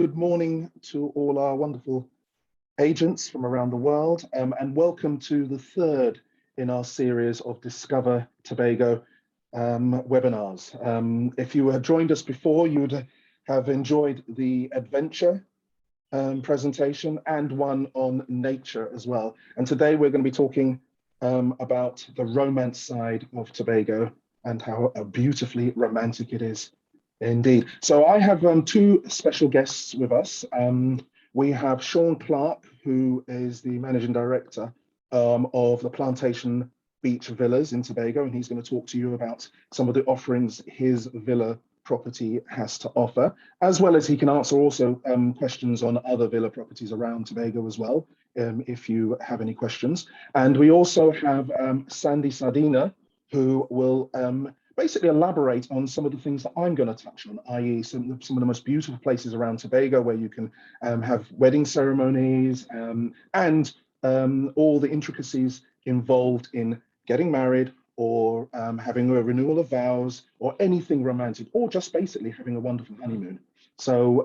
Good morning to all our wonderful agents from around the world, and welcome to the third in our series of Discover Tobago webinars. If you had joined us before, you would have enjoyed the adventure presentation and one on nature as well. And today we're going to be talking about the romance side of Tobago and how beautifully romantic it is. Indeed. So I have two special guests with us. We have Sean Clark, who is the Managing Director of the Plantation Beach Villas in Tobago, and he's going to talk to you about some of the offerings his villa property has to offer, as well as he can answer also questions on other villa properties around Tobago as well, if you have any questions. And we also have Sandy Sardina, who will basically elaborate on some of the things that I'm going to touch on, i.e. some of the most beautiful places around Tobago where you can have wedding ceremonies and all the intricacies involved in getting married or having a renewal of vows or anything romantic, or just basically having a wonderful honeymoon. So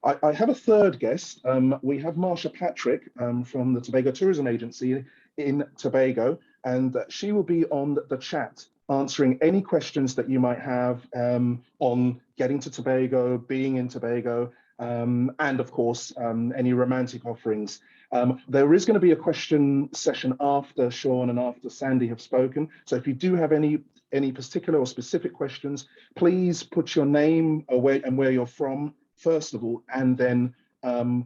I have a third guest. We have Marsha Patrick from the Tobago Tourism Agency in Tobago, and she will be on the chat answering any questions that you might have on getting to Tobago, being in Tobago, and of course, any romantic offerings. There is going to be a question session after Sean and after Sandy have spoken. So if you do have any particular or specific questions, please put your name and where you're from, first of all, and then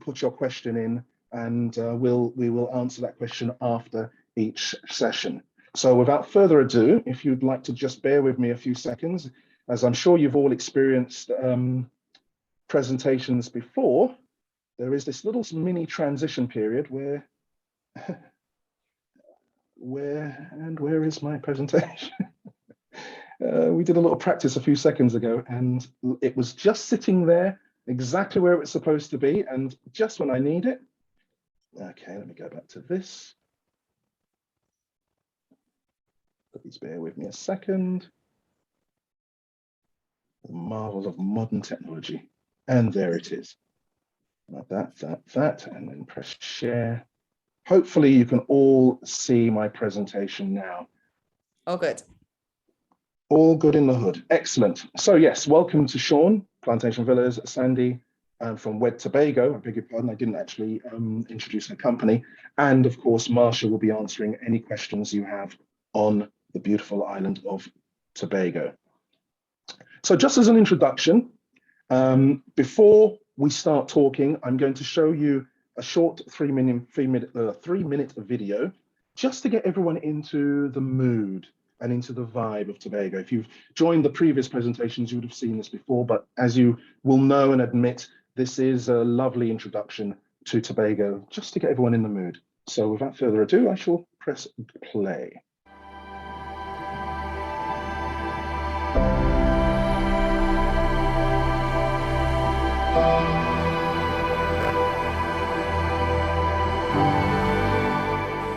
put your question in, and we will answer that question after each session. So without further ado, if you'd like to just bear with me a few seconds, as I'm sure you've all experienced presentations before, there is this little mini transition period where is my presentation? We did a little practice a few seconds ago, and it was just sitting there exactly where it's supposed to be, and just when I need it. Okay, let me go back to this. Please bear with me a second. The marvels of modern technology. And there it is. That, and then press share. Hopefully you can all see my presentation now. Oh, good. All good in the hood. Excellent. So yes, welcome to Sean, Plantation Villas, Sandy from WED Tobago. I beg your pardon, I didn't actually introduce her company. And of course, Marsha will be answering any questions you have on the beautiful island of Tobago. So just as an introduction, before we start talking, I'm going to show you a short three minute video just to get everyone into the mood and into the vibe of Tobago. If you've joined the previous presentations, you would have seen this before, but as you will know and admit, this is a lovely introduction to Tobago, just to get everyone in the mood. So without further ado, I shall press play.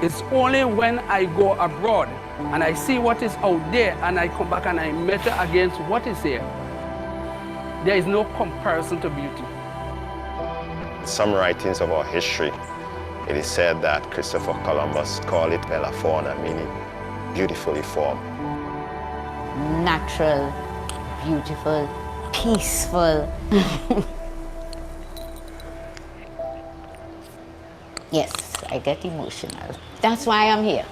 It's only when I go abroad and I see what is out there and I come back and I measure against what is here. There is no comparison to beauty. Some writings of our history, it is said that Christopher Columbus called it Bella Fauna, meaning beautifully formed. Natural, beautiful, peaceful. Yes, I get emotional. That's why I'm here.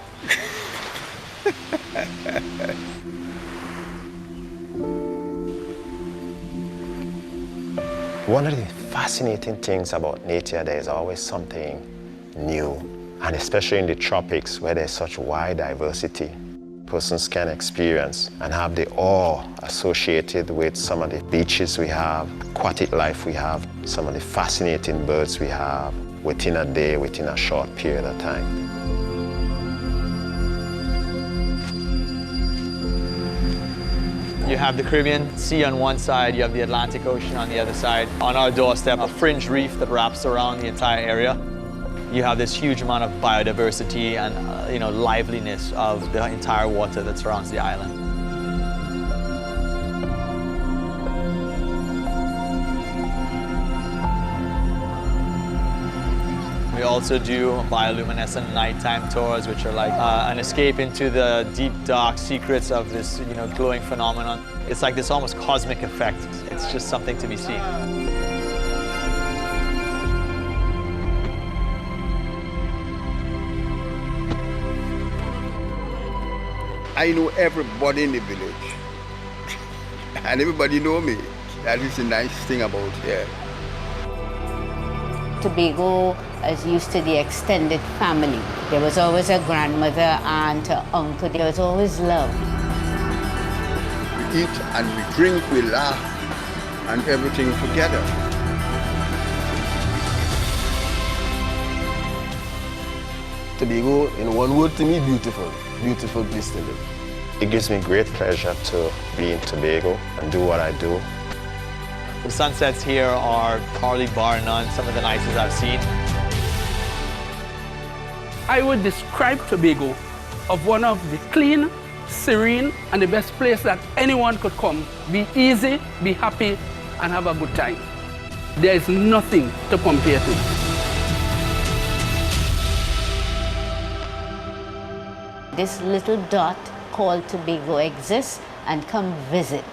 One of the fascinating things about nature, there is always something new, and especially in the tropics where there's such wide diversity, persons can experience and have the awe associated with some of the beaches we have, aquatic life we have, some of the fascinating birds we have within a day, within a short period of time. You have the Caribbean Sea on one side, you have the Atlantic Ocean on the other side. On our doorstep, a fringe reef that wraps around the entire area. You have this huge amount of biodiversity and liveliness of the entire water that surrounds the island. also do bioluminescent nighttime tours, which are like an escape into the deep, dark secrets of this, glowing phenomenon. It's like this almost cosmic effect. It's just something to be seen. I know everybody in the village, and everybody know me. That is the nice thing about here. Tobago is used to the extended family. There was always a grandmother, aunt, uncle. There was always love. We eat and we drink, we laugh, and everything together. Tobago, in one word to me, beautiful. Beautiful place to live. It gives me great pleasure to be in Tobago and do what I do. The sunsets here are probably bar none some of the nicest I've seen. I would describe Tobago of one of the clean, serene, and the best place that anyone could come. Be easy, be happy, and have a good time. There is nothing to compare to. This little dot called Tobago exists, and come visit.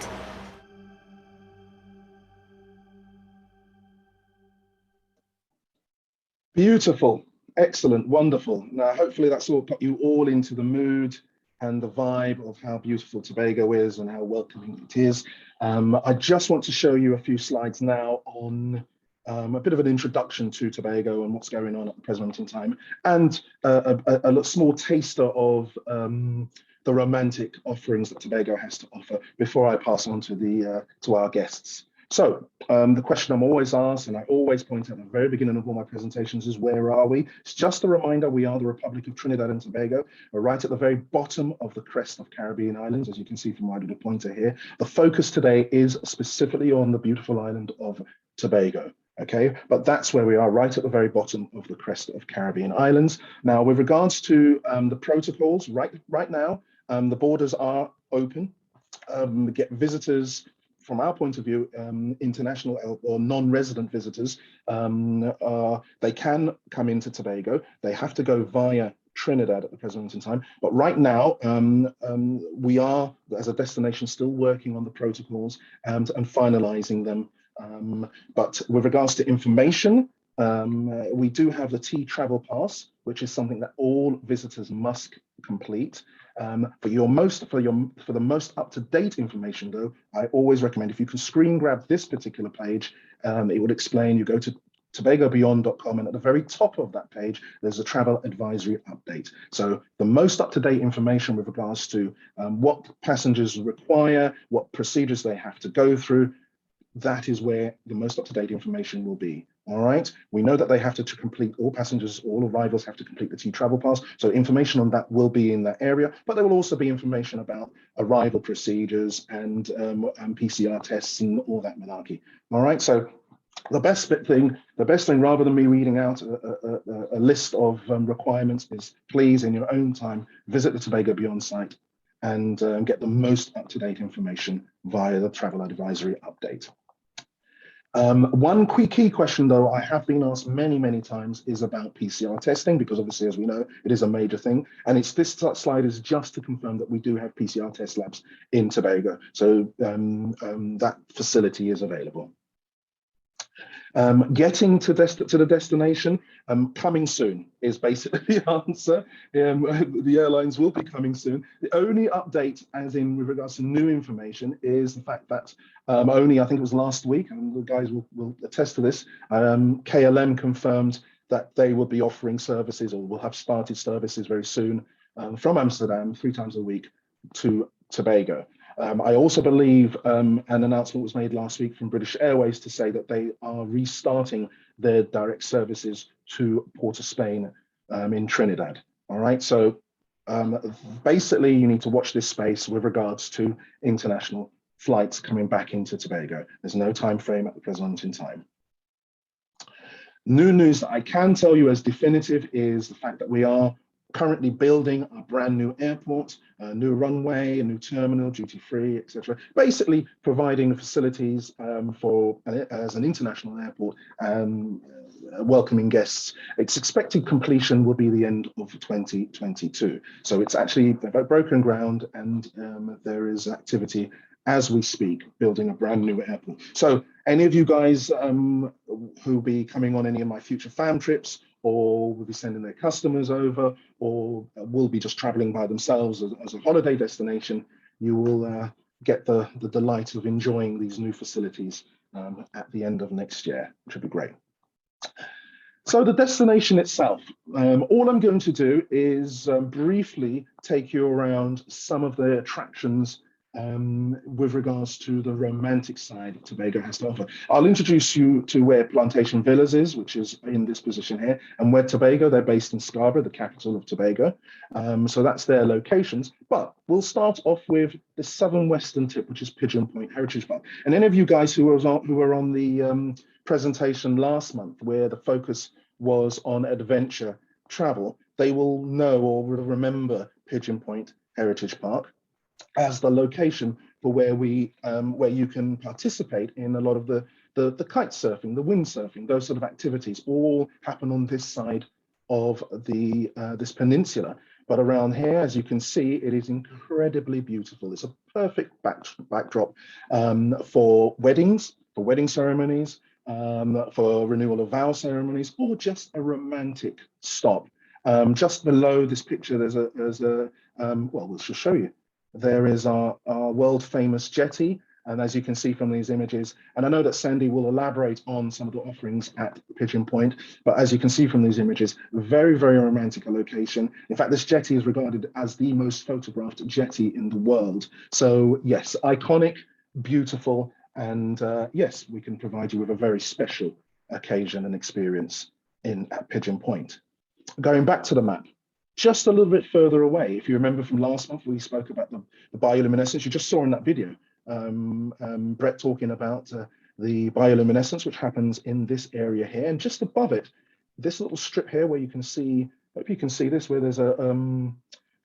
Beautiful, excellent, wonderful. Now, hopefully that's all got you all into the mood and the vibe of how beautiful Tobago is and how welcoming it is. I just want to show you a few slides now on a bit of an introduction to Tobago and what's going on at the present in time, and a small taster of the romantic offerings that Tobago has to offer before I pass on to our guests. So the question I'm always asked, and I always point out at the very beginning of all my presentations, is where are we? It's just a reminder, we are the Republic of Trinidad and Tobago. We're right at the very bottom of the crest of Caribbean islands, as you can see from my little pointer here. The focus today is specifically on the beautiful island of Tobago. Okay, but that's where we are, right at the very bottom of the crest of Caribbean islands. Now, with regards to the protocols, right now, the borders are open. Get visitors, from our point of view, international or non-resident visitors, they can come into Tobago. They have to go via Trinidad at the present in time. But right now, we are, as a destination, still working on the protocols and finalizing them. But with regards to information, we do have the T-Travel Pass, which is something that all visitors must complete. For the most up-to-date information, though, I always recommend, if you can screen grab this particular page, it would explain. You go to tobagobeyond.com, and at the very top of that page, there's a travel advisory update. So the most up-to-date information with regards to what passengers require, what procedures they have to go through, that is where the most up-to-date information will be. All right. We know that they have to complete, all passengers, all arrivals have to complete the T-Travel Pass. So information on that will be in that area, but there will also be information about arrival procedures and PCR tests and all that malarkey. All right. So the best thing, rather than me reading out a list of requirements, is please, in your own time, visit the Tobago Beyond site and get the most up-to-date information via the travel advisory update. One key question, though, I have been asked many times is about PCR testing, because obviously, as we know, it is a major thing. And this slide is just to confirm that we do have PCR test labs in Tobago. So that facility is available. Getting to the destination, coming soon is basically the answer. The airlines will be coming soon. The only update, as in with regards to new information, is the fact that only, I think it was last week, and the guys will attest to this, KLM confirmed that they will be offering services, or will have started services very soon, from Amsterdam 3 times a week to Tobago. I also believe an announcement was made last week from British Airways to say that they are restarting their direct services to Port of Spain in Trinidad. All right, so basically you need to watch this space with regards to international flights coming back into Tobago. There's no time frame at the present in time. New news that I can tell you as definitive is the fact that we are currently building a brand new airport, a new runway, a new terminal, duty-free, etc. Basically providing the facilities as an international airport welcoming guests. Its expected completion will be the end of 2022. So it's actually broken ground, and there is activity as we speak, building a brand new airport. So any of you guys who'll be coming on any of my future fam trips, or will be sending their customers over, or will be just traveling by themselves as a holiday destination, you will get the delight of enjoying these new facilities at the end of next year, which would be great. So the destination itself, all I'm going to do is briefly take you around some of the attractions with regards to the romantic side Tobago has to offer. I'll introduce you to where Plantation Villas is, which is in this position here, and where Tobago, they're based in Scarborough, the capital of Tobago. So that's their locations. But we'll start off with the southern western tip, which is Pigeon Point Heritage Park. And any of you guys who were on the presentation last month, where the focus was on adventure travel, they will know or will remember Pigeon Point Heritage Park as the location for where you can participate in a lot of the kite surfing, the wind surfing, those sort of activities all happen on this side of the this peninsula. But around here, as you can see, it is incredibly beautiful. It's a perfect backdrop for weddings, for wedding ceremonies, for renewal of vow ceremonies, or just a romantic stop. Just below this picture, there's a well, we'll just show you. There is our world famous jetty. And as you can see from these images, and I know that Sandy will elaborate on some of the offerings at Pigeon Point, but as you can see from these images, very, very romantic a location. In fact, this jetty is regarded as the most photographed jetty in the world. So yes, iconic, beautiful, and yes, we can provide you with a very special occasion and experience at Pigeon Point. Going back to the map, just a little bit further away, if you remember from last month, we spoke about the bioluminescence. You just saw in that video, Brett talking about the bioluminescence, which happens in this area here. And just above it, this little strip here where you can see, I hope you can see this, where there's a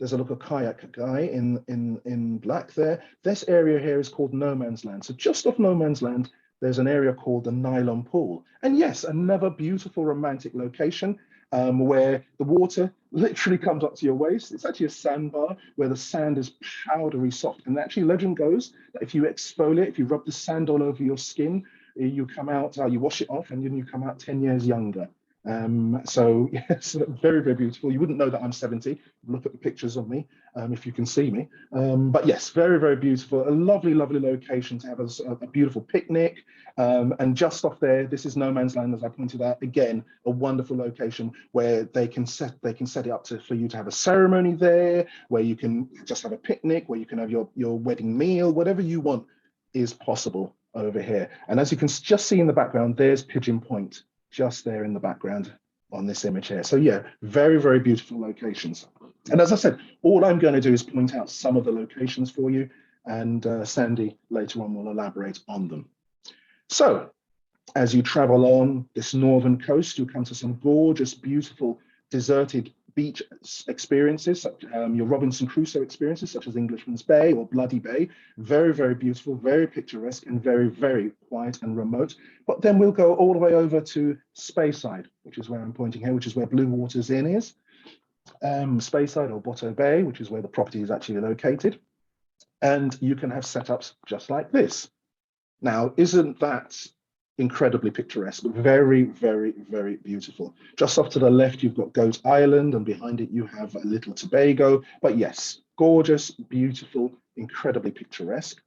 little kayak guy in black there. This area here is called No Man's Land. So just off No Man's Land, there's an area called the Nylon Pool. And yes, another beautiful romantic location where the water literally comes up to your waist. It's actually a sandbar where the sand is powdery soft. And actually, legend goes that if you exfoliate, if you rub the sand all over your skin, you come out, you wash it off, and then you come out 10 years younger. So yes, very, very beautiful. You wouldn't know that I'm 70. Look at the pictures of me, if you can see me. But yes, very, very beautiful. A lovely, lovely location to have a beautiful picnic. And just off there, this is No Man's Land, as I pointed out. Again, a wonderful location where they can set it up for you to have a ceremony there, where you can just have a picnic, where you can have your wedding meal, whatever you want is possible over here. And as you can just see in the background, there's Pigeon Point, just there in the background on this image here. So yeah, very, very beautiful locations. And as I said, all I'm going to do is point out some of the locations for you, and Sandy later on will elaborate on them. So as you travel on this northern coast, you'll come to some gorgeous, beautiful, deserted beach experiences, your Robinson Crusoe experiences, such as Englishman's Bay or Bloody Bay. Very, very beautiful, very picturesque, and very, very quiet and remote. But then we'll go all the way over to Speyside, which is where I'm pointing here, which is where Blue Waters Inn is. Speyside or Botto Bay, which is where the property is actually located. And you can have setups just like this. Now, isn't that incredibly picturesque? Very, very, very beautiful. Just off to the left, you've got Goat Island, and behind it, you have a little Tobago. But yes, gorgeous, beautiful, incredibly picturesque.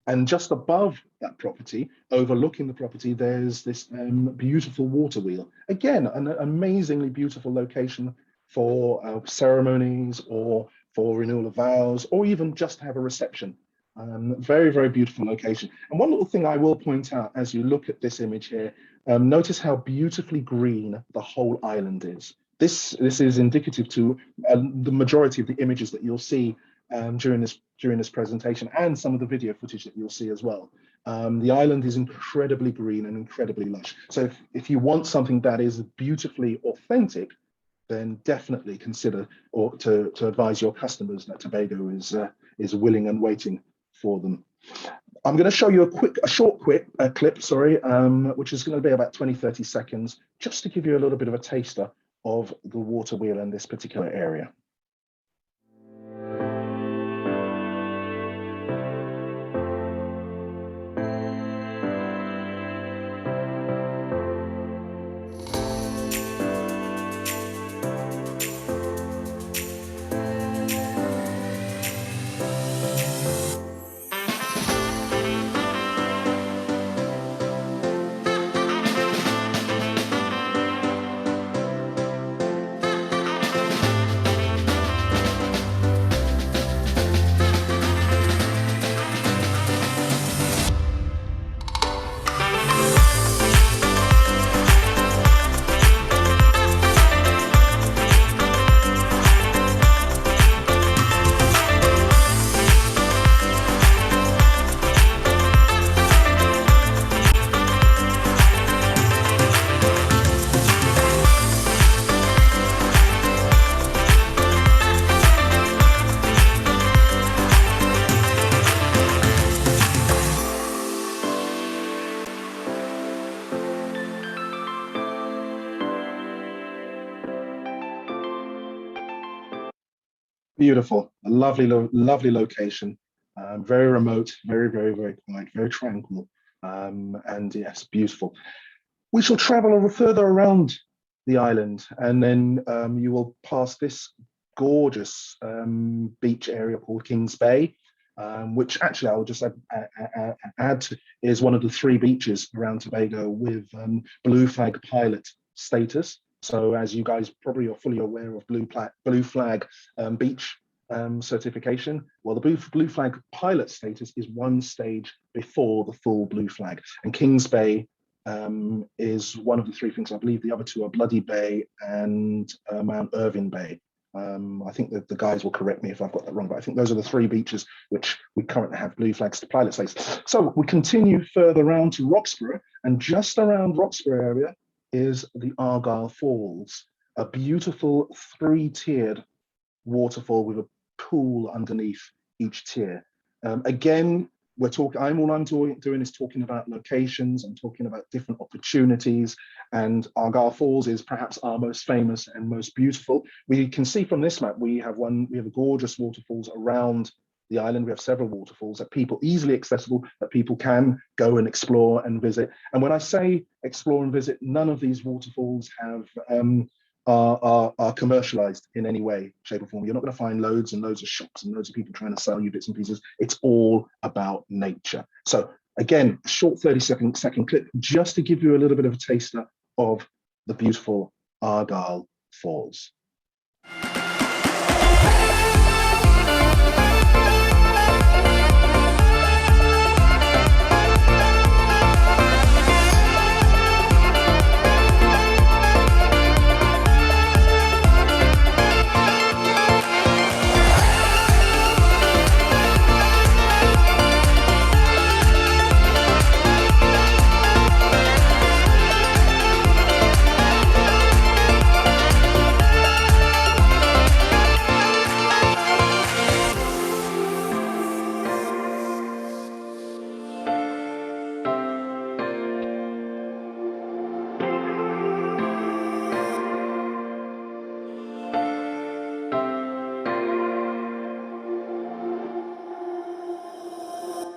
And just above that property, overlooking the property, there's this beautiful water wheel. Again, an amazingly beautiful location for ceremonies or for renewal of vows, or even just to have a reception. Very, very beautiful location. And one little thing I will point out as you look at this image here, notice how beautifully green the whole island is. This is indicative to the majority of the images that you'll see during this presentation, and some of the video footage that you'll see as well. The island is incredibly green and incredibly lush. So if you want something that is beautifully authentic, then definitely consider to advise your customers that Tobago is willing and waiting for them. I'm going to show you a short clip, which is going to be about 20-30 seconds, just to give you a little bit of a taster of the water wheel in this particular area. Beautiful, a lovely location, very remote, very quiet, very tranquil, and yes, beautiful. We shall travel a little further around the island, and then you will pass this gorgeous beach area called Kings Bay, which actually I will just add to, is one of the 3 beaches around Tobago with blue flag pilot status. So as you guys probably are fully aware of blue flag beach certification, well, the blue flag pilot status is 1 stage before the full blue flag. And Kings Bay is one of the 3 things. I believe the other 2 are Bloody Bay and Mount Irving Bay. I think that the guys will correct me if I've got that wrong, but I think those are the 3 beaches which we currently have blue flags to pilot status. So we continue further around to Roxburgh, and just around Roxburgh area is the Argyle Falls, a beautiful 3-tiered waterfall with a pool underneath each tier. Again, all I'm doing is talking about locations and talking about different opportunities, and Argyle Falls is perhaps our most famous and most beautiful. We can see from this map, we have gorgeous waterfalls around the island. We have several waterfalls that people easily accessible, that people can go and explore and visit. And when I say explore and visit, none of these waterfalls have are commercialized in any way, shape or form. You're not going to find loads and loads of shops and loads of people trying to sell you bits and pieces. It's all about nature. So again, a short 30-second clip just to give you a little bit of a taster of the beautiful Argyle Falls.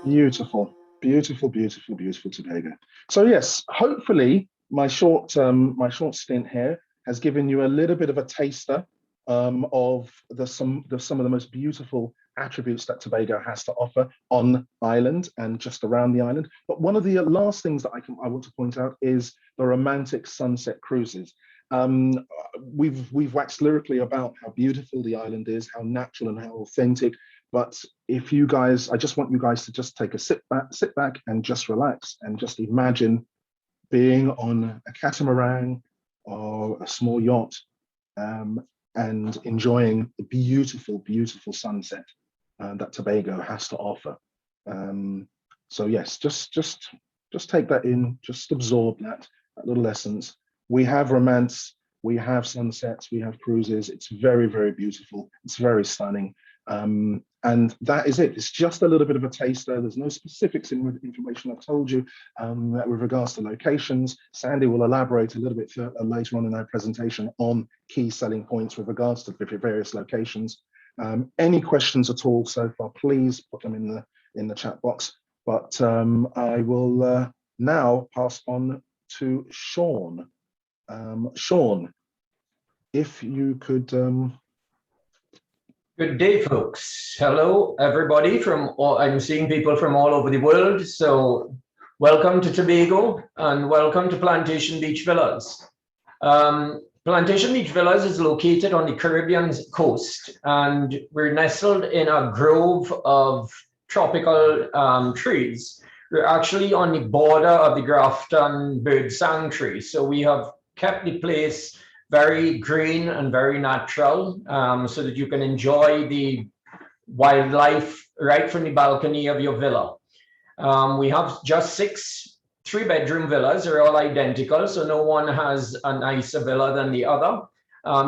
Beautiful, beautiful, beautiful, beautiful Tobago. So yes, hopefully my short stint here has given you a little bit of a taster of some of the most beautiful attributes that Tobago has to offer on island and just around the island. But one of the last things that I want to point out is the romantic sunset cruises. We've waxed lyrically about how beautiful the island is, how natural and how authentic. But if you guys, I just want you guys to just take a sit back and just relax and just imagine being on a catamaran or a small yacht and enjoying the beautiful, beautiful sunset that Tobago has to offer. So yes, just take that in, just absorb that little essence. We have romance, we have sunsets, we have cruises. It's very, very beautiful. It's very stunning. And that is it. It's just a little bit of a taster. There's no specifics in the information I've told you with regards to locations. Sandy will elaborate a little bit later on in our presentation on key selling points with regards to the various locations. Any questions at all so far, please put them in the chat box. But I will now pass on to Sean. Sean, if you could. Good day, folks. Hello, everybody. I'm seeing people from all over the world. So welcome to Tobago and welcome to Plantation Beach Villas. Plantation Beach Villas is located on the Caribbean coast, and we're nestled in a grove of tropical trees. We're actually on the border of the Grafton Bird Sanctuary. So we have kept the place very green and very natural, so that you can enjoy the wildlife right from the balcony of your villa. We have just 6 3-bedroom villas. They're all identical, so no one has a nicer villa than the other.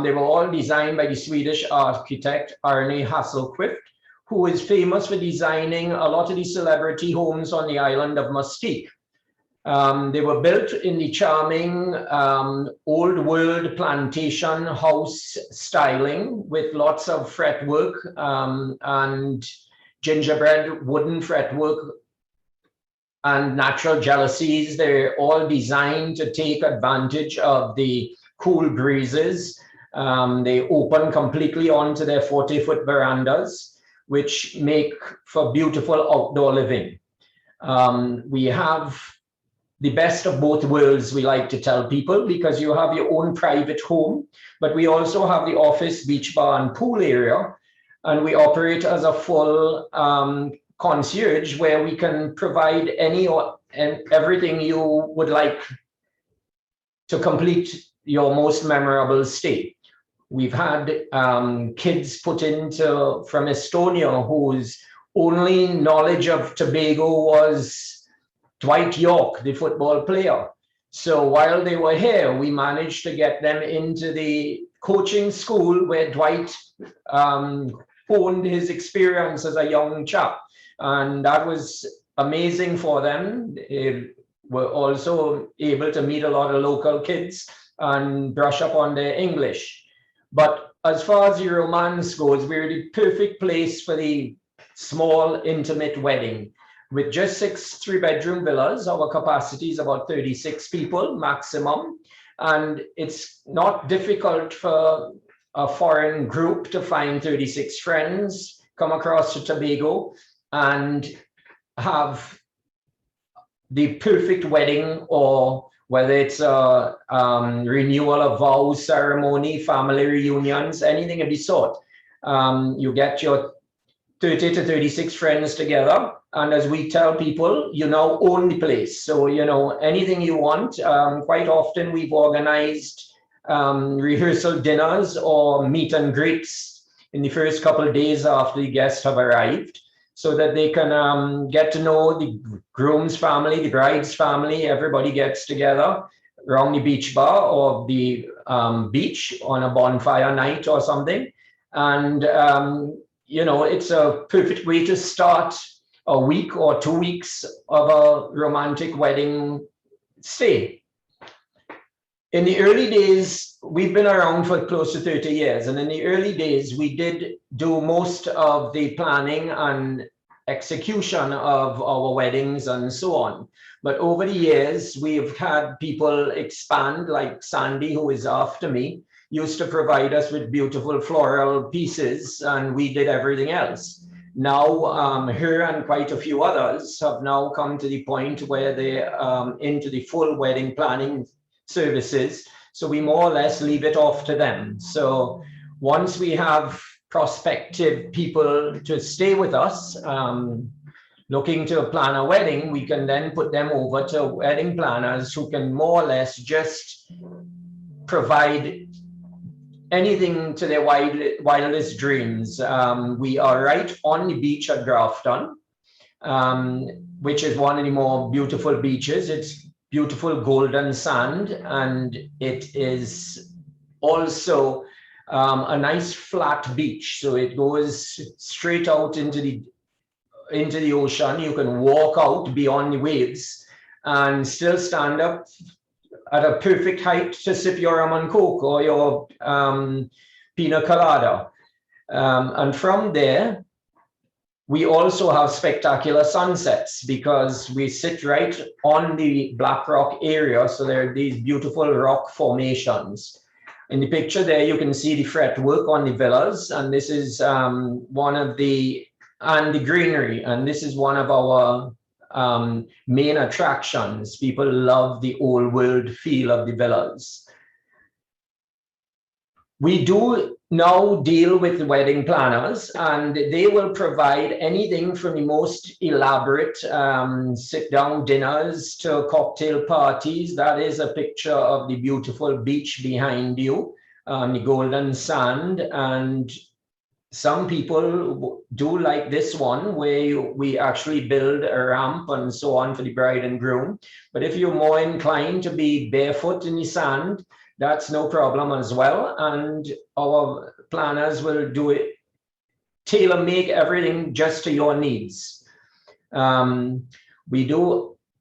They were all designed by the Swedish architect Arne Hasselquist, who is famous for designing a lot of the celebrity homes on the island of Mustique. They were built in the charming old world plantation house styling with lots of fretwork and gingerbread wooden fretwork and natural jalousies. They're all designed to take advantage of the cool breezes. They open completely onto their 40-foot verandas, which make for beautiful outdoor living. We have the best of both worlds, we like to tell people, because you have your own private home, but we also have the office, beach bar, and pool area. And we operate as a full concierge where we can provide any and everything you would like to complete your most memorable stay. We've had kids put into from Estonia whose only knowledge of Tobago was Dwight York, the football player. So while they were here, we managed to get them into the coaching school where Dwight honed his experience as a young chap. And that was amazing for them. They were also able to meet a lot of local kids and brush up on their English. But as far as the romance goes, we're the perfect place for the small, intimate wedding. With just 6 3-bedroom villas, our capacity is about 36 people maximum. And it's not difficult for a foreign group to find 36 friends, come across to Tobago and have the perfect wedding, or whether it's a renewal of vows ceremony, family reunions, anything of the sort. You get your 30 to 36 friends together. And as we tell people, you now own the place. So, you know, anything you want. Quite often we've organized rehearsal dinners or meet and greets in the first couple of days after the guests have arrived, so that they can get to know the groom's family, the bride's family. Everybody gets together around the beach bar or the beach on a bonfire night or something. And, you know, it's a perfect way to start a week or 2 weeks of a romantic wedding stay. In the early days, we've been around for close to 30 years. And in the early days, we did do most of the planning and execution of our weddings and so on. But over the years, we've had people expand, like Sandy, who is after me, used to provide us with beautiful floral pieces, and we did everything else. Now, her and quite a few others have now come to the point where they're into the full wedding planning services. So we more or less leave it off to them. So once we have prospective people to stay with us, looking to plan a wedding, we can then put them over to wedding planners who can more or less just provide anything to their wildest dreams. We are right on the beach at Grafton, which is one of the more beautiful beaches. It's beautiful golden sand, and it is also a nice flat beach. So it goes straight out into the ocean. You can walk out beyond the waves and still stand up at a perfect height to sip your rum and coke or your pina colada. And from there, we also have spectacular sunsets because we sit right on the Black Rock area. So there are these beautiful rock formations. In the picture there, you can see the fretwork on the villas, and this is one of the greenery, and this is one of our main attractions. People love the old world feel of the villas. We do now deal with wedding planners, and they will provide anything from the most elaborate sit-down dinners to cocktail parties. That is a picture of the beautiful beach behind you, the golden sand. And some people do like this one where we actually build a ramp and so on for the bride and groom. But if you're more inclined to be barefoot in the sand, that's no problem as well. And our planners will do it, tailor make everything just to your needs.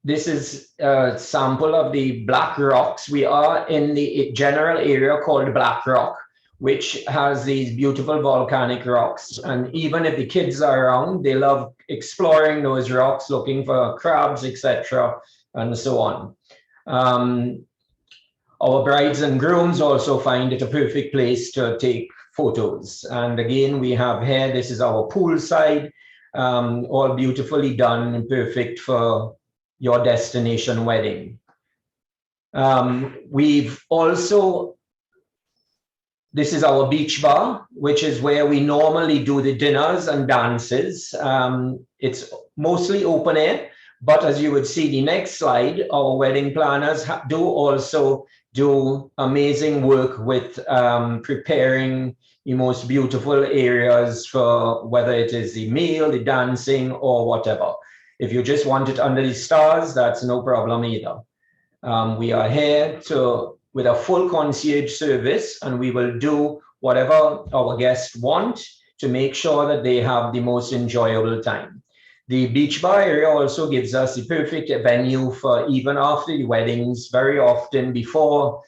This is a sample of the Black Rocks. We are in the general area called Black Rock, which has these beautiful volcanic rocks. And even if the kids are around, they love exploring those rocks, looking for crabs, etc., and so on. Our brides and grooms also find it a perfect place to take photos. And again, we have here, this is our poolside, all beautifully done and perfect for your destination wedding. We've also, this is our beach bar, which is where we normally do the dinners and dances. It's mostly open air, but as you would see the next slide, our wedding planners do also do amazing work with preparing the most beautiful areas for whether it is the meal, the dancing, or whatever. If you just want it under the stars, that's no problem either. We are here with a full concierge service, and we will do whatever our guests want to make sure that they have the most enjoyable time. The beach bar area also gives us the perfect venue for even after the weddings. Very often before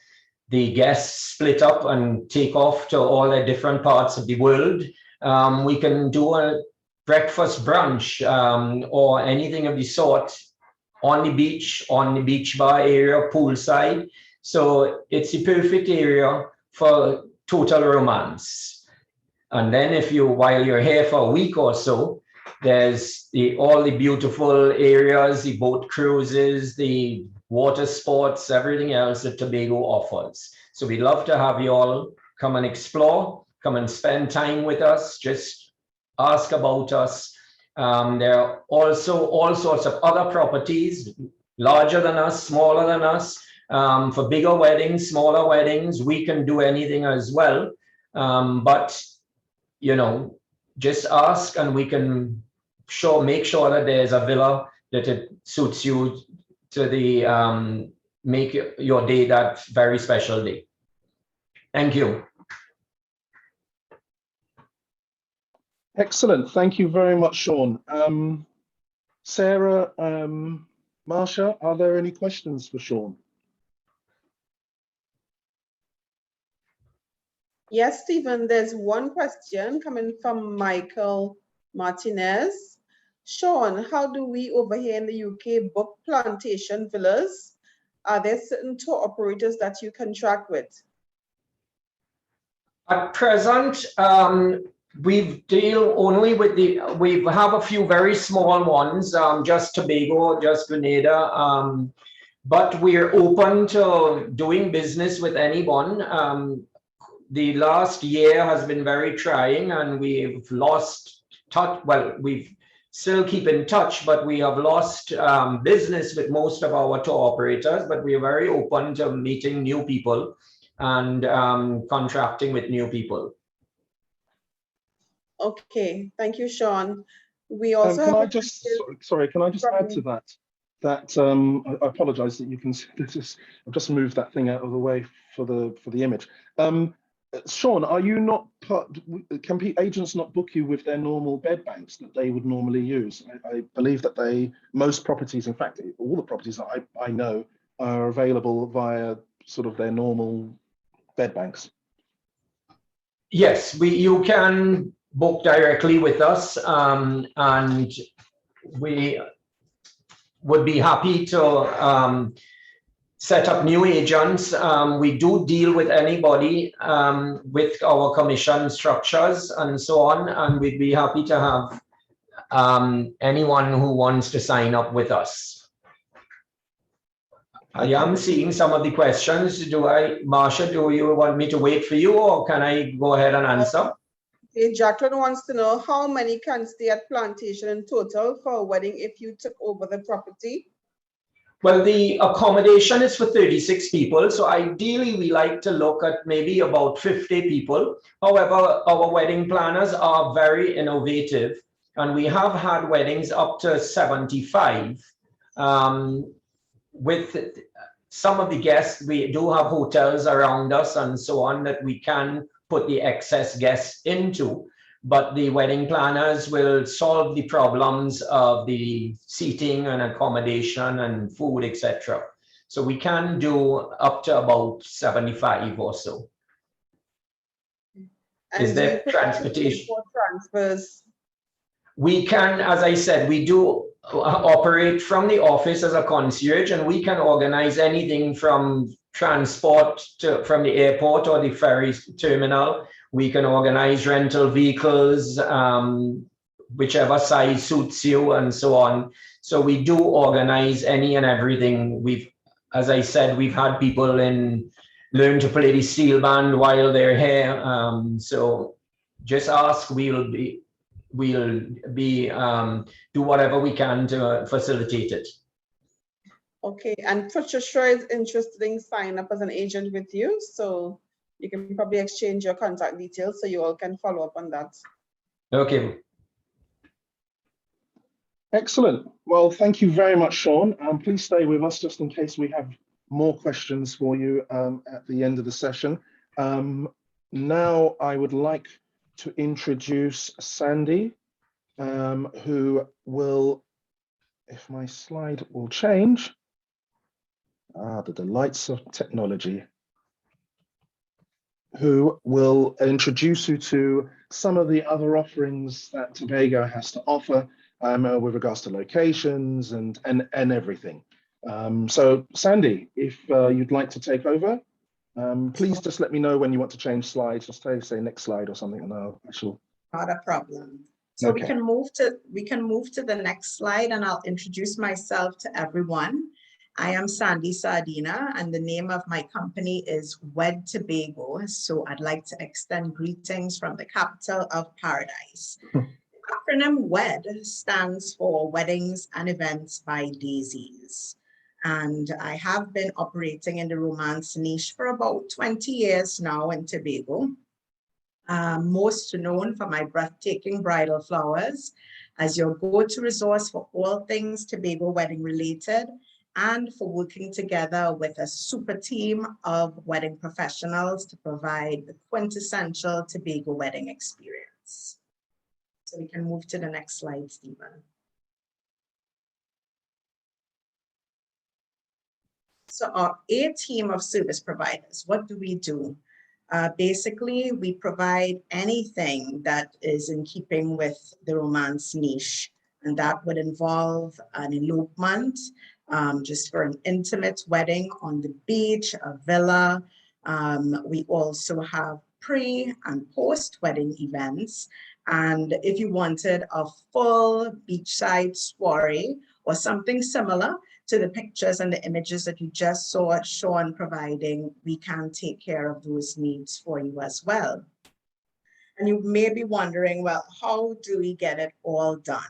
the guests split up and take off to all the different parts of the world, we can do a breakfast brunch or anything of the sort on the beach bar area, poolside. So it's the perfect area for total romance. And then while you're here for a week or so, there's all the beautiful areas, the boat cruises, the water sports, everything else that Tobago offers. So we'd love to have you all come and explore, come and spend time with us, just ask about us. There are also all sorts of other properties, larger than us, smaller than us, for bigger weddings, smaller weddings. We can do anything as well. But, just ask and we can make sure that there's a villa that it suits you to make your day that very special day. Thank you. Excellent. Thank you very much, Sean. Sarah, Marsha, are there any questions for Sean? Yes, Stephen, there's one question coming from Michael Martinez. Sean, how do we over here in the UK book plantation villas? Are there certain tour operators that you contract with? At present, we deal only with we have a few very small ones, just Tobago, just Grenada, but we're open to doing business with anyone. The last year has been very trying and we've lost touch. Well, we've still keep in touch, but we have lost business with most of our tour operators, but we are very open to meeting new people and contracting with new people. Okay, thank you, Sean. We also can I just add to that? I apologize that you can see this. I've just moved that thing out of the way for the image. Sean, are you not part? Can agents not book you with their normal bed banks that they would normally use? I believe that most properties, in fact, all the properties that I know are available via sort of their normal bed banks. Yes, you can book directly with us, and we would be happy to set up new agents. We do deal with anybody with our commission structures and so on, and we'd be happy to have anyone who wants to sign up with us. I am seeing some of the questions. Marsha, do you want me to wait for you, or can I go ahead and answer? Okay, Jacqueline wants to know how many can stay at Plantation in total for a wedding if you took over the property? Well, the accommodation is for 36 people. So ideally, we like to look at maybe about 50 people. However, our wedding planners are very innovative, and we have had weddings up to 75. With some of the guests, we do have hotels around us and so on that we can put the excess guests into, but the wedding planners will solve the problems of the seating and accommodation and food, etc. So we can do up to about 75 or so. And is there transportation for transfers? We can, as I said, we do operate from the office as a concierge, and we can organize anything from transport from the airport or the ferry terminal. We can organize rental vehicles, whichever size suits you, and so on. So we do organize any and everything. As I said, we've had people learn to play the steel band while they're here. So just ask, we'll do whatever we can to facilitate it. Okay, and Patricia is interested in signing up as an agent with you, so you can probably exchange your contact details so you all can follow up on that. Okay. Excellent. Well, thank you very much, Sean. Please stay with us just in case we have more questions for you at the end of the session. Now I would like to introduce Sandy, who will, if my slide will change, the delights of technology, who will introduce you to some of the other offerings that Tobago has to offer with regards to locations and everything. So Sandy, if you'd like to take over, please just let me know when you want to change slides. Just say next slide or something, and I shall. Not a problem. So okay. we can move to the next slide, and I'll introduce myself to everyone. I am Sandy Sardina, and the name of my company is Tobago. So I'd like to extend greetings from the capital of paradise. The acronym WED stands for Weddings and Events by Daisies. And I have been operating in the romance niche for about 20 years now in Tobago. Most known for my breathtaking bridal flowers as your go-to resource for all things Tobago wedding related, and for working together with a super team of wedding professionals to provide the quintessential Tobago wedding experience. So we can move to the next slide, Stephen. So our team of service providers, what do we do? Basically, we provide anything that is in keeping with the romance niche, and that would involve an elopement, just for an intimate wedding on the beach, a villa. We also have pre and post wedding events. And if you wanted a full beachside soiree or something similar to the pictures and the images that you just saw Sean providing, we can take care of those needs for you as well. And you may be wondering, well, how do we get it all done?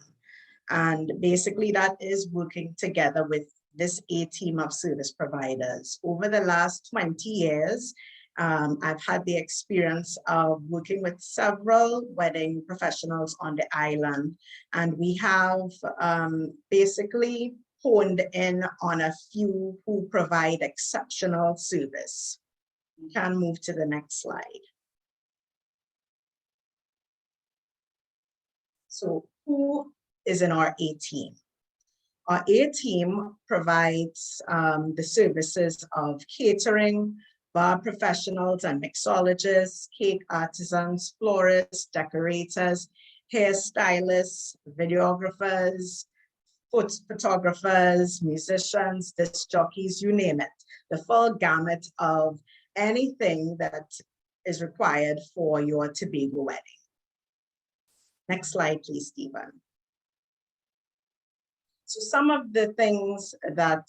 And basically that is working together with this team of service providers. Over the last 20 years, I've had the experience of working with several wedding professionals on the island, and we have basically honed in on a few who provide exceptional service. We can move to the next slide. So who is in our A team? Our A team provides the services of catering, bar professionals and mixologists, cake artisans, florists, decorators, hairstylists, videographers, photographers, musicians, disc jockeys, you name it. The full gamut of anything that is required for your Tobago wedding. Next slide, please, Stephen. So some of the things that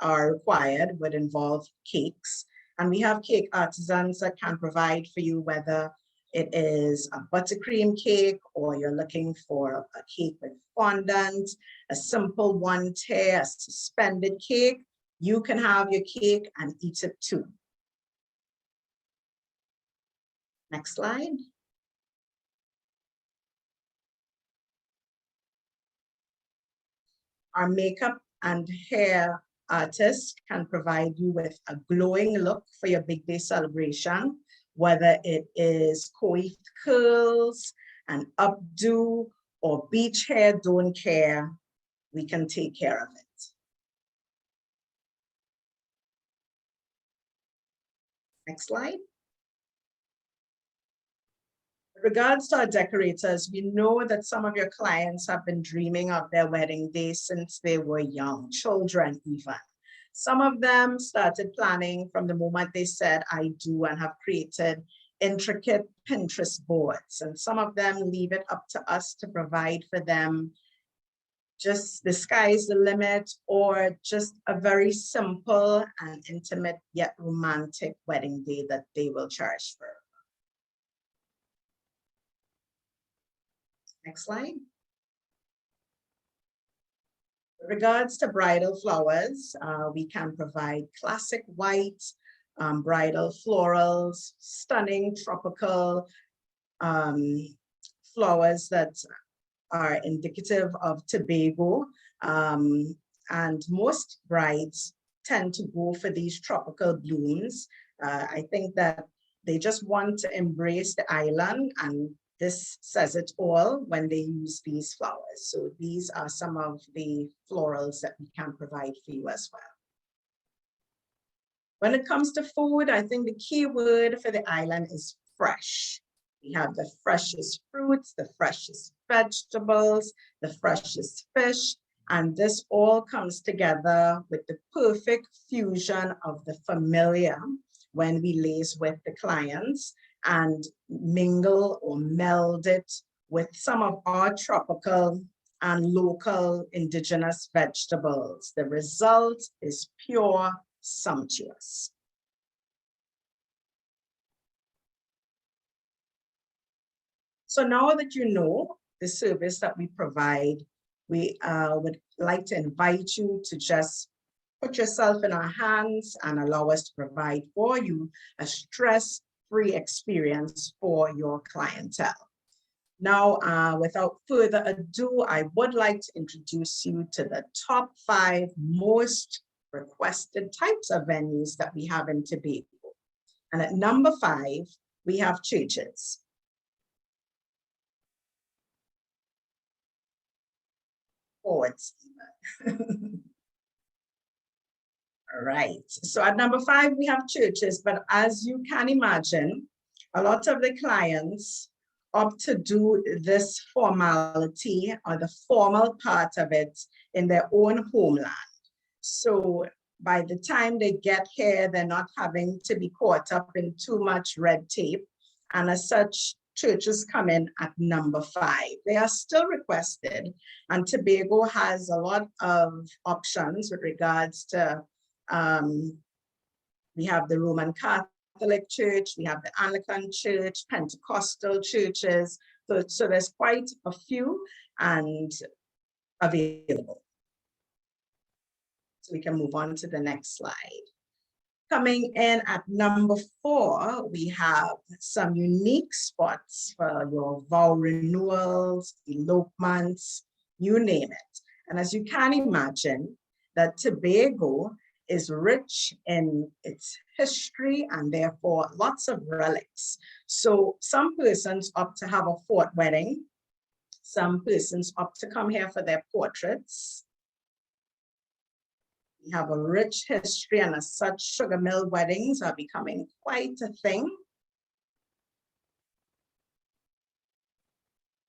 are required would involve cakes. And we have cake artisans that can provide for you, whether it is a buttercream cake or you're looking for a cake with fondant, a simple one tier, a suspended cake. You can have your cake and eat it too. Next slide. Our makeup and hair artists can provide you with a glowing look for your big day celebration, whether it is coiffed curls, an updo, or beach hair, don't care, we can take care of it. Next slide. With regards to our decorators, we know that some of your clients have been dreaming of their wedding day since they were young, children even. Some of them started planning from the moment they said, I do, and have created intricate Pinterest boards. And some of them leave it up to us to provide for them just the sky's the limit, or just a very simple and intimate yet romantic wedding day that they will cherish for. Next slide. With regards to bridal flowers, we can provide classic white, bridal florals, stunning tropical flowers that are indicative of Tobago. And most brides tend to go for these tropical blooms. I think that they just want to embrace the island, and this says it all when they use these flowers. So these are some of the florals that we can provide for you as well. When it comes to food, I think the key word for the island is fresh. We have the freshest fruits, the freshest vegetables, the freshest fish, and this all comes together with the perfect fusion of the familiar when we liaise with the clients and mingle or meld it with some of our tropical and local indigenous vegetables. The result is pure sumptuous. So now that you know the service that we provide, we would like to invite you to just put yourself in our hands and allow us to provide for you a stress-free experience for your clientele. Now, without further ado, I would like to introduce you to the top 5 most requested types of venues that we have in Tobago. And at number 5, we have churches. Forward, Stephen. All right, so at number 5, we have churches, but as you can imagine, a lot of the clients opt to do this formality or the formal part of it in their own homeland. So by the time they get here, they're not having to be caught up in too much red tape. And as such, churches come in at number 5. They are still requested, and Tobago has a lot of options with regards to, we have the Roman Catholic Church, we have the Anglican Church, Pentecostal churches. So there's quite a few and available. So we can move on to the next slide. Coming in at number 4, we have some unique spots for your vow renewals, elopements, you name it. And as you can imagine, that Tobago is rich in its history and therefore lots of relics. So some persons opt to have a fort wedding. Some persons opt to come here for their portraits. We have a rich history, and as such, sugar mill weddings are becoming quite a thing.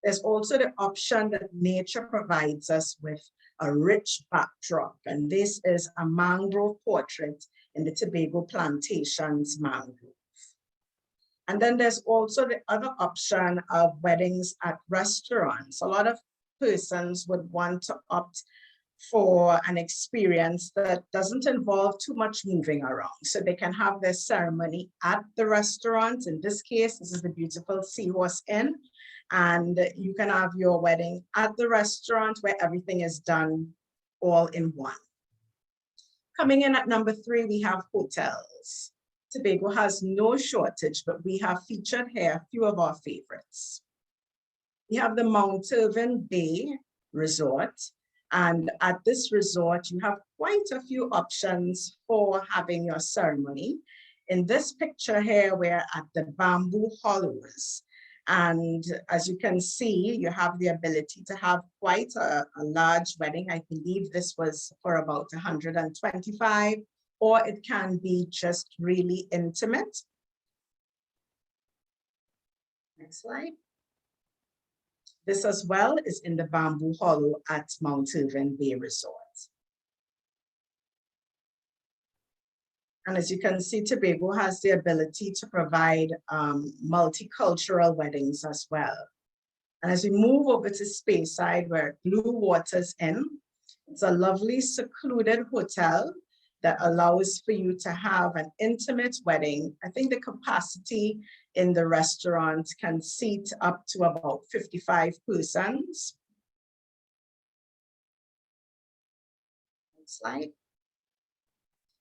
There's also the option that nature provides us with a rich backdrop, and this is a mangrove portrait in the Tobago plantations mangrove. And then there's also the other option of weddings at restaurants. A lot of persons would want to opt for an experience that doesn't involve too much moving around. So they can have their ceremony at the restaurant. In this case, this is the beautiful Seahorse Inn. And you can have your wedding at the restaurant where everything is done all in one. Coming in at number 3, we have hotels. Tobago has no shortage, but we have featured here a few of our favorites. We have the Mount Irving Bay Resort. And at this resort, you have quite a few options for having your ceremony. In this picture here, we're at the Bamboo Hollows. And as you can see, you have the ability to have quite a large wedding. I believe this was for about 125, or it can be just really intimate. Next slide. This as well is in the Bamboo Hollow at Mount Irving Bay Resort. And as you can see, Tobago has the ability to provide multicultural weddings as well. And as we move over to Speyside, where Blue Waters Inn, it's a lovely secluded hotel that allows for you to have an intimate wedding. I think the capacity in the restaurant can seat up to about 55 persons. Next slide.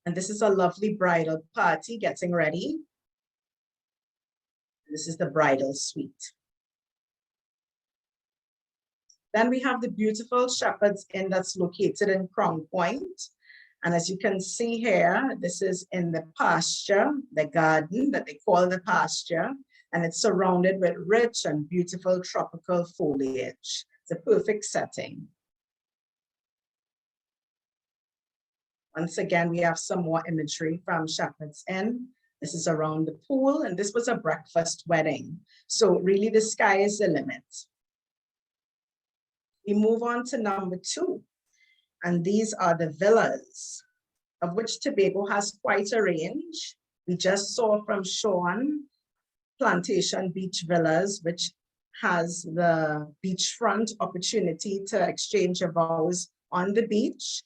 And this is a lovely bridal party getting ready. This is the bridal suite. Then we have the beautiful Shepherd's Inn that's located in Crown Point. And as you can see here, this is in the pasture, the garden that they call the pasture, and it's surrounded with rich and beautiful tropical foliage. It's a perfect setting. Once again, we have some more imagery from Shepherd's Inn. This is around the pool, and this was a breakfast wedding. So really the sky is the limit. We move on to number 2. And these are the villas, of which Tobago has quite a range. We just saw from Sean, Plantation Beach Villas, which has the beachfront opportunity to exchange your vows on the beach.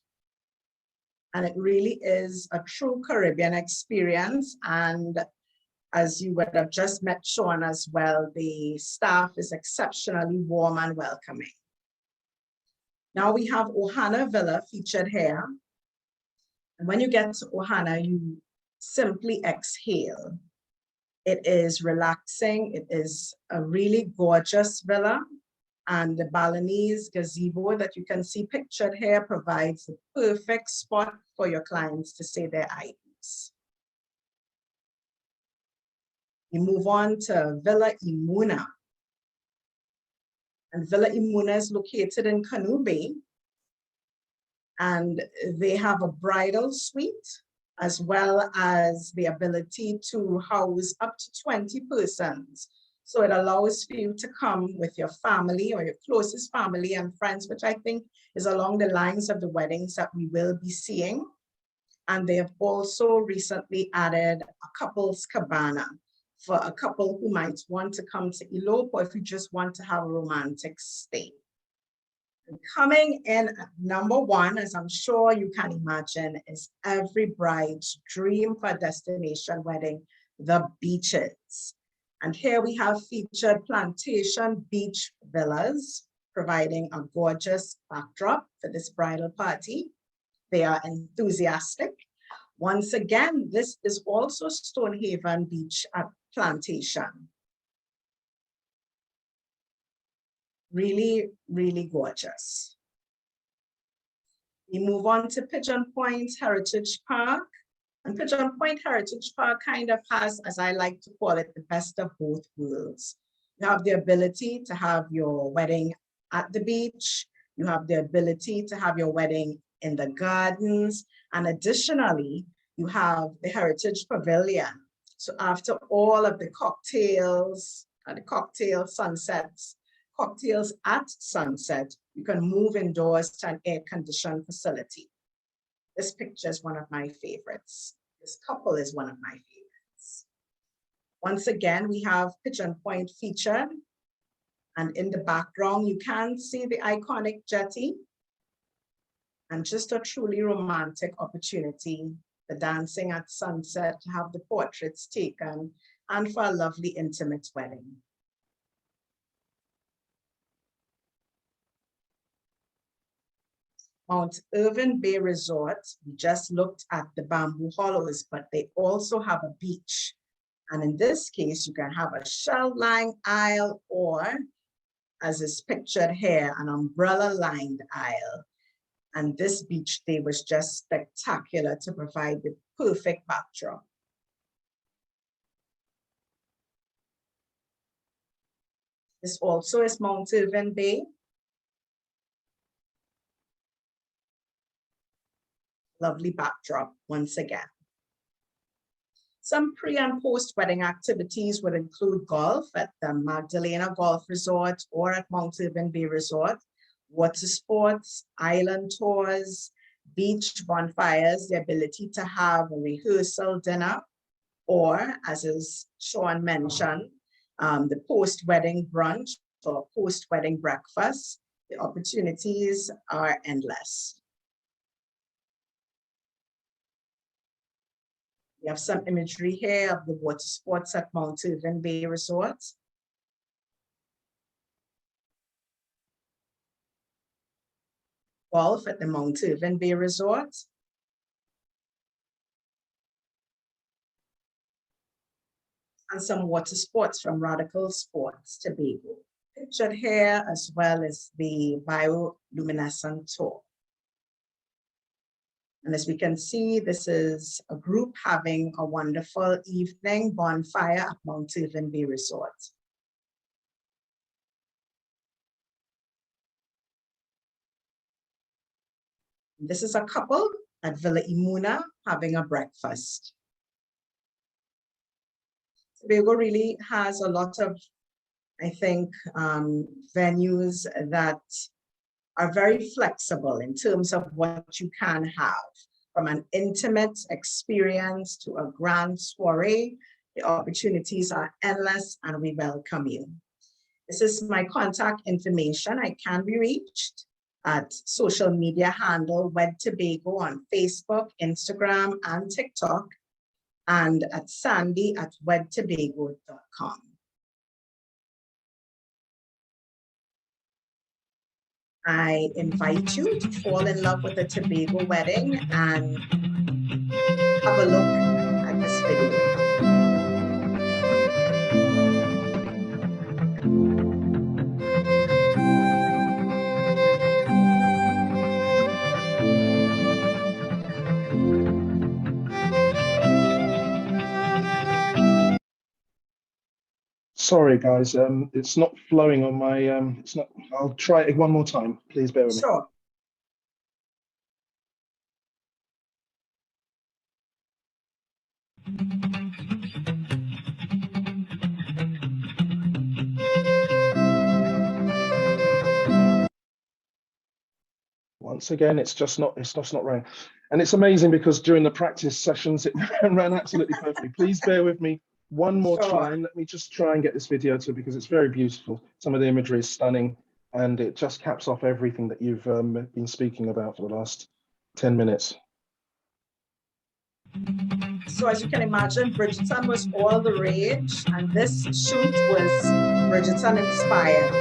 And it really is a true Caribbean experience. And as you would have just met Sean as well, the staff is exceptionally warm and welcoming. Now we have Ohana Villa featured here. And when you get to Ohana, you simply exhale. It is relaxing. It is a really gorgeous villa. And the Balinese gazebo that you can see pictured here provides the perfect spot for your clients to say their items. We move on to Villa Imuna. And Villa Imuna is located in Canoe Bay. And they have a bridal suite, as well as the ability to house up to 20 persons. So it allows for you to come with your family or your closest family and friends, which I think is along the lines of the weddings that we will be seeing. And they have also recently added a couple's cabana for a couple who might want to come to elope, or if you just want to have a romantic stay. And coming in at number 1, as I'm sure you can imagine, is every bride's dream for a destination wedding, the beaches. And here we have featured Plantation Beach Villas, providing a gorgeous backdrop for this bridal party. They are enthusiastic. Once again, this is also Stonehaven Beach at Plantation. Really, really gorgeous. We move on to Pigeon Point Heritage Park. And Pigeon Point Heritage Park kind of has, as I like to call it, the best of both worlds. You have the ability to have your wedding at the beach. You have the ability to have your wedding in the gardens. And additionally, you have the Heritage Pavilion. So after all of the cocktails and the cocktail sunsets, cocktails at sunset, you can move indoors to an air-conditioned facility. This picture is one of my favorites. This couple is one of my favorites. Once again, we have Pigeon Point featured. And in the background, you can see the iconic jetty. And just a truly romantic opportunity for dancing at sunset, to have the portraits taken, and for a lovely intimate wedding. Mount Irving Bay Resort, we just looked at the bamboo hollows, but they also have a beach. And in this case, you can have a shell-lined aisle, or, as is pictured here, an umbrella-lined aisle. And this beach day was just spectacular to provide the perfect backdrop. This also is Mount Irving Bay. Lovely backdrop once again. Some pre and post wedding activities would include golf at the Magdalena Golf Resort or at Mount Irving Bay Resort, water sports, island tours, beach bonfires, the ability to have a rehearsal dinner, or, as is Sean mentioned, the post-wedding brunch or post-wedding breakfast. The opportunities are endless. We have some imagery here of the water sports at Mount Irving Bay Resort. Golf at the Mount Irving Bay Resort. And some water sports from Radical Sports Tobago. Pictured here, as well as the bioluminescent tour. And as we can see, this is a group having a wonderful evening bonfire at Mount Irving Bay Resort. This is a couple at Villa Imuna having a breakfast. Tobago really has a lot of, I think, venues that are very flexible in terms of what you can have, from an intimate experience to a grand soiree. The opportunities are endless and we welcome you. This is my contact information. I can be reached at social media handle WEDTobago on Facebook, Instagram, and TikTok, and at sandy@wedtobago.com. I invite you to fall in love with a Tobago wedding and have a look at this video. Sorry, guys, it's not flowing on my, it's not, I'll try it one more time. Please bear with me. Sure. Once again, it's just not running. And it's amazing because during the practice sessions, it ran absolutely perfectly. Please bear with me one more time. Let me just try and get this video to, because it's very beautiful. Some of the imagery is stunning, and it just caps off everything that you've been speaking about for the last 10 minutes. So as you can imagine, Bridgerton was all the rage, and this shoot was Bridgerton inspired.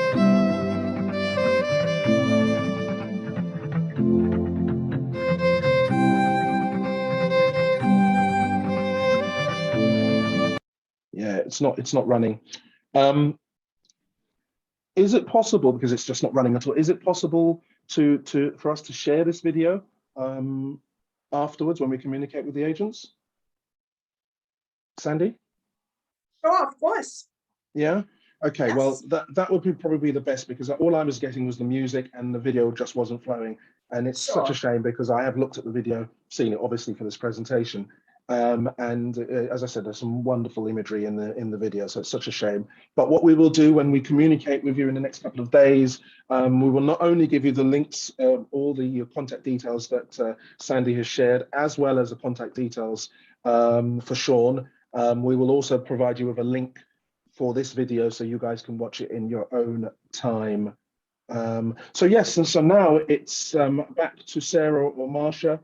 Yeah, it's not running. Is it possible, because it's just not running at all, is it possible for us to share this video afterwards when we communicate with the agents? Sandy? Sure, of course. Yeah. Okay, Yes. well, that would be probably the best, because all I was getting was the music and the video just wasn't flowing. And it's such a shame, because I have looked at the video, seen it obviously for this presentation. As I said, there's some wonderful imagery in the video, so it's such a shame. But what we will do when we communicate with you in the next couple of days, we will not only give you the links, all the contact details that Sandy has shared, as well as the contact details for Sean. We will also provide you with a link for this video so you guys can watch it in your own time. So yes, and so now it's back to Sarah or Marsha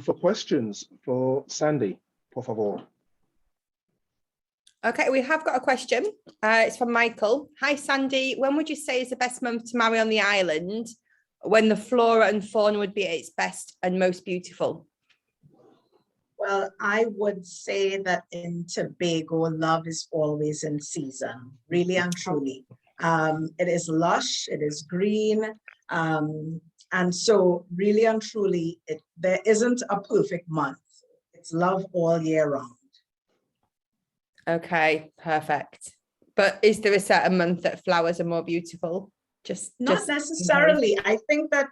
for questions for Sandy, por favor. Okay, we have got a question. It's from Michael. Hi, Sandy. When would you say is the best month to marry on the island, when the flora and fauna would be at its best and most beautiful? Well, I would say that in Tobago, love is always in season, really and truly. It is lush, it is green, and so really and truly, there isn't a perfect month. It's love all year round. Okay, perfect. But is there a certain month that flowers are more beautiful? Not necessarily. I think that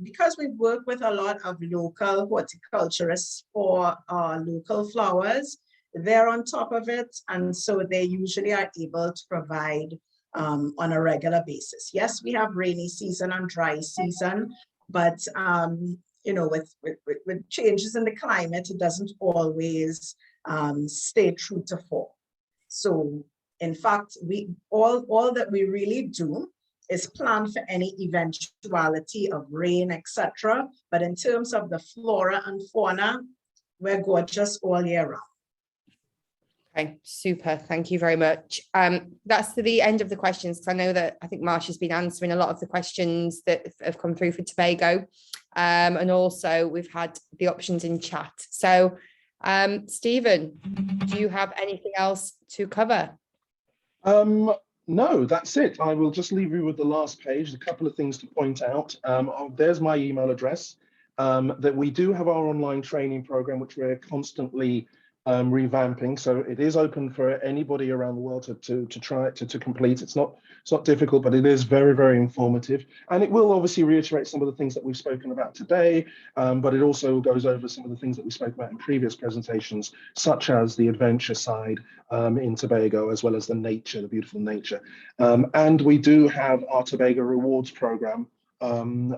because we work with a lot of local horticulturists for local flowers, they're on top of it. And so they usually are able to provide on a regular basis. Yes, we have rainy season and dry season, but you know, with changes in the climate, it doesn't always stay true to form. So in fact, all that we really do is plan for any eventuality of rain, etc. But in terms of the flora and fauna, we're gorgeous all year round. Okay, super. Thank you very much. That's the end of the questions, because I know that I think Marsha's been answering a lot of the questions that have come through for Tobago. And also we've had the options in chat. So Stephen, do you have anything else to cover? No, that's it. I will just leave you with the last page, a couple of things to point out. There's my email address, that we do have our online training program, which we're constantly revamping. So it is open for anybody around the world to try it, to complete. It's not difficult, but it is very, very informative. And it will obviously reiterate some of the things that we've spoken about today, but it also goes over some of the things that we spoke about in previous presentations, such as the adventure side in Tobago, as well as the nature, the beautiful nature. And we do have our Tobago rewards program,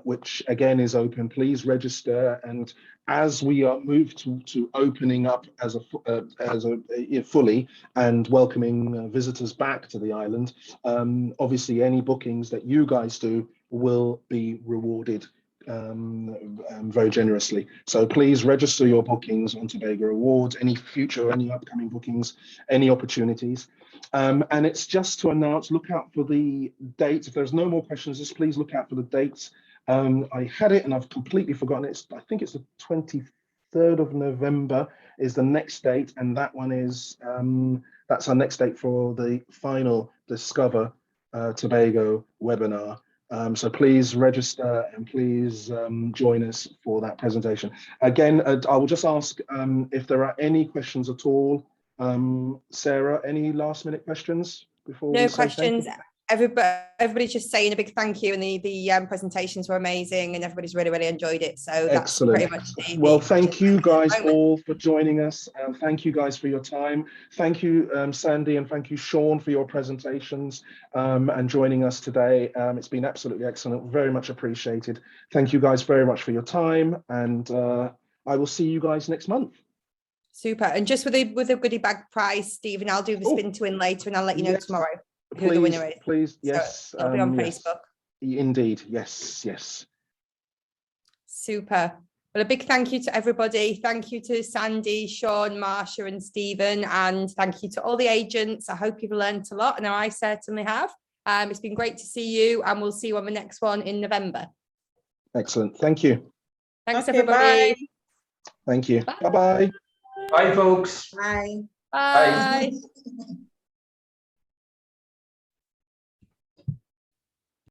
which again is open. Please register, and as we are moved to opening up as a fully and welcoming visitors back to the island, obviously any bookings that you guys do will be rewarded very generously. So please register your bookings on Tobago Rewards, any future, any upcoming bookings, any opportunities. And it's just to announce, look out for the dates. If there's no more questions, just please look out for the dates. I had it and I've completely forgotten it. I think it's the 23rd of November is the next date, and that one is, that's our next date for the final Discover Tobago webinar. So please register and please join us for that presentation. Again, I will just ask if there are any questions at all. Sarah, any last minute questions before? No questions. Everybody's just saying a big thank you, and the presentations were amazing, and everybody's really enjoyed it. So that's pretty much well, thank you guys all for joining us, and thank you guys for your time. Thank you, Sandy, and thank you, Sean, for your presentations and joining us today. It's been absolutely excellent, very much appreciated. Thank you guys very much for your time, and I will see you guys next month. Super. And just with a goodie bag prize, Stephen, I'll do the spin to win later, and I'll let you know tomorrow who the winner is. Please, yes. So it'll be on yes. Facebook. Indeed, yes. Super. Well, a big thank you to everybody. Thank you to Sandy, Sean, Marsha, and Stephen, and thank you to all the agents. I hope you've learned a lot, and I certainly have. It's been great to see you, and we'll see you on the next one in November. Excellent. Thank you. Thanks, everybody. Bye. Thank you. Bye-bye. Bye, folks. Bye. Bye.